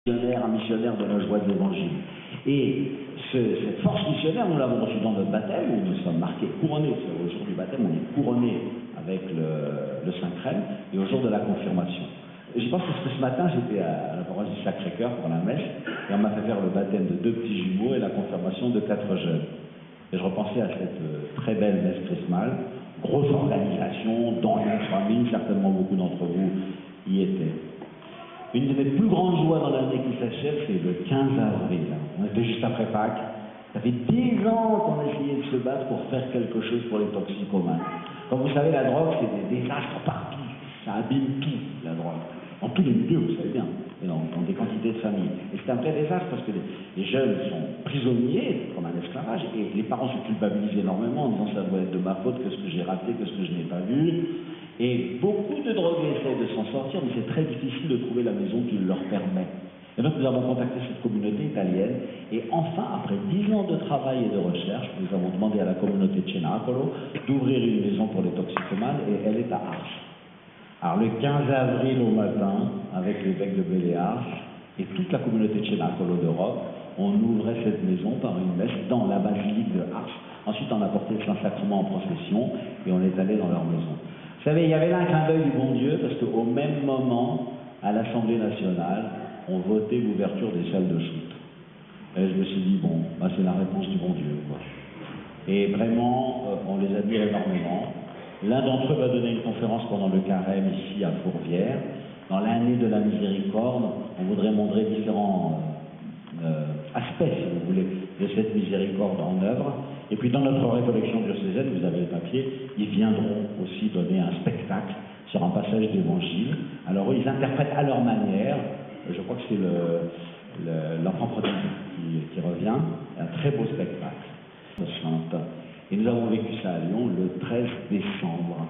Un missionnaire de la joie de l'évangile. Et cette force missionnaire, nous l'avons reçue dans notre baptême, où nous sommes marqués, couronnés. Au jour du baptême, on est couronnés avec le Saint-Crème, et au jour de la confirmation. J'y pense parce que ce matin, j'étais à la paroisse du Sacré-Cœur pour la messe, et on m'a fait faire le baptême de 2 petits jumeaux et la confirmation de 4 jeunes. Et je repensais à cette très belle messe chrismale, grosse organisation, dans une famille, certainement beaucoup d'entre vous y étaient. Une de mes plus grandes joies dans l'année qui s'achève, c'est le 15 avril. On était juste après Pâques. Ça fait 10 ans qu'on essayait de se battre pour faire quelque chose pour les toxicomanes. Comme vous savez, la drogue, c'est des désastres partout. Ça abîme tout, la drogue. Dans tous les milieux, vous savez bien. Et dans des quantités de familles. Et c'est un vrai désastre parce que les jeunes sont prisonniers, comme un esclavage, et les parents se culpabilisent énormément en disant ça doit être de ma faute, que ce que j'ai raté, que ce que je n'ai pas vu. Et beaucoup de drogués essaient de s'en sortir, mais c'est très difficile de trouver la maison qui leur permet. Et donc nous avons contacté cette communauté italienne, et enfin, après 10 ans de travail et de recherche, nous avons demandé à la communauté de Cenacolo d'ouvrir une maison pour les toxicomanes, et elle est à Ars. Alors le 15 avril au matin, avec l'évêque de Béléars et toute la communauté de Cenacolo d'Europe, on ouvrait cette maison par une messe dans la basilique de Ars. Ensuite, on a porté le Saint-Sacrement en procession, et on est allé dans leur maison. Vous savez, il y avait là un clin d'œil du bon Dieu, parce qu'au même moment, à l'Assemblée nationale, on votait l'ouverture des salles de shoot. Et je me suis dit, bon, bah, c'est la réponse du bon Dieu, quoi. Et vraiment, on les admire énormément. L'un d'entre eux va donner une conférence pendant le carême ici à Fourvière. Dans l'année de la miséricorde, on voudrait montrer différents aspects, si vous voulez, de cette miséricorde en œuvre. Et puis dans notre récollection diocésaine, vous avez le papier, ils viendront aussi donner un spectacle sur un passage d'évangile. Alors eux, ils interprètent à leur manière, je crois que c'est l'enfant prodigue qui revient, un très beau spectacle. Et nous avons vécu ça à Lyon le 13 décembre.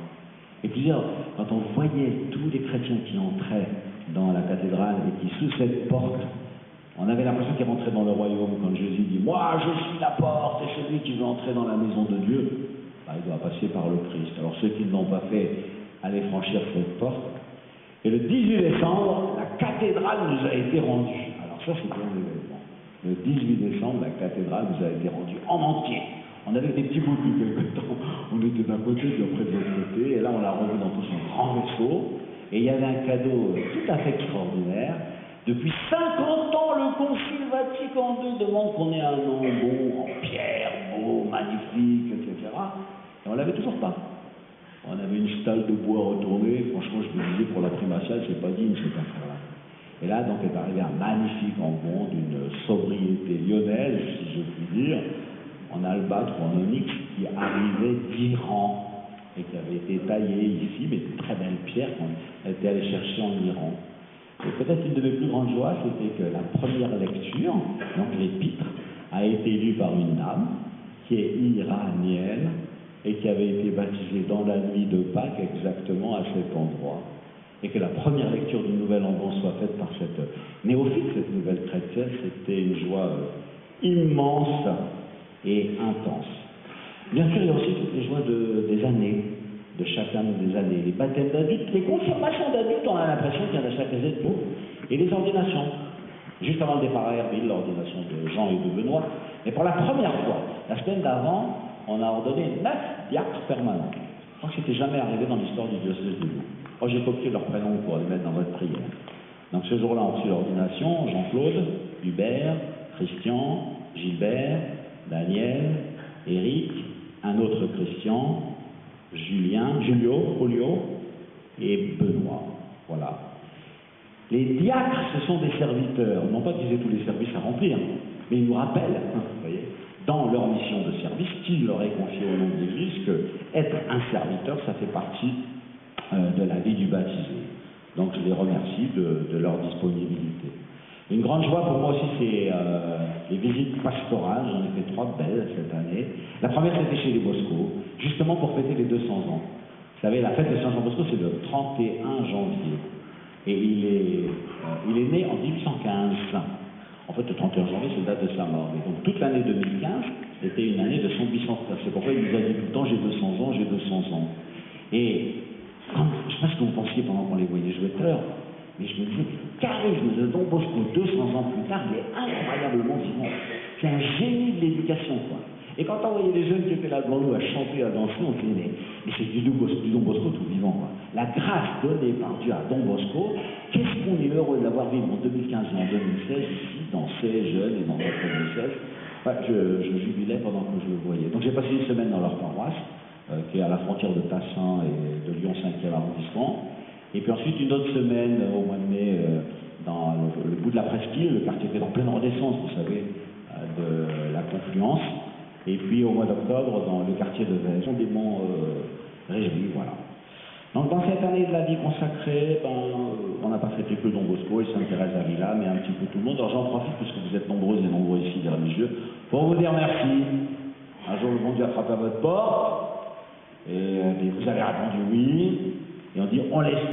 Et plusieurs, quand on voyait tous les chrétiens qui entraient dans la cathédrale et qui, sous cette porte, on avait l'impression qu'ils rentraient dans le royaume quand Jésus dit « Moi, je suis la porte, et celui qui veut entrer dans la maison de Dieu, bah, il doit passer par le Christ. » Alors ceux qui ne l'ont pas fait, allaient franchir cette porte. Et le 18 décembre, la cathédrale nous a été rendue. Alors ça, c'était un événement. Le 18 décembre, la cathédrale nous a été rendue en entier. On avait des petits bouts depuis quelque temps. On était d'un côté, puis après de l'autre côté. Et là, on l'a revu dans tout son grand vaisseau. Et il y avait un cadeau tout à fait extraordinaire. Depuis 50 ans, le Concile Vatican II demande qu'on ait un nom beau, en pierre, beau, magnifique, etc. Et on l'avait toujours pas. On avait une stalle de bois retournée. Franchement, je me disais, pour la primatiale, c'est pas digne cette affaire-là. Et là, donc, est arrivé un magnifique ambon d'une sobriété lyonnaise, si je puis dire, en albâtre ou en onyx, qui arrivait d'Iran et qui avait été taillé ici, mais de très belles pierres qu'on était allé chercher en Iran. Et peut-être une de mes plus grandes joies, c'était que la première lecture, donc l'épître, a été lue par une dame qui est iranienne et qui avait été baptisée dans la nuit de Pâques exactement à cet endroit. Et que la première lecture du Nouvel Ambon soit faite par cette néophyte, cette nouvelle chrétienne, c'était une joie immense et intense. Bien sûr, il y a aussi toutes les joies des années, de chacun des années. Les baptêmes d'adultes, les confirmations d'adultes, on a l'impression qu'il y en a chaque année de nous, et les ordinations. Juste avant le départ à Herville, l'ordination de Jean et de Benoît. Et pour la première fois, la semaine d'avant, on a ordonné 9 diacres permanents. Je crois que c'était jamais arrivé dans l'histoire du diocèse de Lyon. Moi, j'ai copié leurs prénoms pour les mettre dans votre prière. Donc ce jour-là, on reçut l'ordination, Jean-Claude, Hubert, Christian, Gilbert, Daniel, Éric, un autre Christian, Julien, Julio et Benoît. Voilà. Les diacres, ce sont des serviteurs. Non pas qu'ils aient tous les services à remplir, mais ils nous rappellent, vous voyez, dans leur mission de service, qu'il leur est confié au nom de l'Église, que être un serviteur, ça fait partie de la vie du baptisé. Donc je les remercie de leur disponibilité. Une grande joie pour moi aussi, c'est les visites pastorales. J'en ai fait 3 belles cette année. La première, c'était chez les Bosco, justement pour fêter les 200 ans. Vous savez, la fête de Saint-Jean-Bosco, c'est le 31 janvier. Et il est né en 1815. En fait, le 31 janvier, c'est la date de sa mort. Et donc, toute l'année 2015, c'était une année de son bicentenaire. C'est pourquoi il nous a dit tout le temps, j'ai 200 ans, j'ai 200 ans. Et je ne sais pas ce que vous pensiez pendant qu'on les voyait jouer tout à l'heure, Mais je me dis, le charisme de Don Bosco 200 ans plus tard, il est incroyablement vivant. C'est un génie de l'éducation, quoi. Et quand on voyait les jeunes qui étaient là devant nous à chanter, à danser, on se disait, mais c'est du Don Bosco tout vivant, quoi. La grâce donnée par Dieu à Don Bosco, qu'est-ce qu'on est heureux d'avoir vécu en 2015 et en 2016, ici, dans ces jeunes et dans notre diocèse. Enfin, je jubilais pendant que je le voyais. Donc j'ai passé une semaine dans leur paroisse, qui est à la frontière de Tassin et de Lyon 5e arrondissement. Et puis ensuite une autre semaine au mois de mai dans le bout de la Presqu'île, le quartier qui est en pleine renaissance, vous savez, de la Confluence. Et puis au mois d'octobre dans le quartier de Vèze, profondément réjoui, voilà. Donc dans cette année de la vie consacrée, on n'a pas fêté que Don Bosco et Sainte-Thérèse d'Avila, mais un petit peu tout le monde. Alors j'en profite, puisque vous êtes nombreuses et nombreux ici, des religieux, pour vous dire merci. Un jour le bon Dieu a frappé à votre porte, et vous avez répondu oui, et on dit on laisse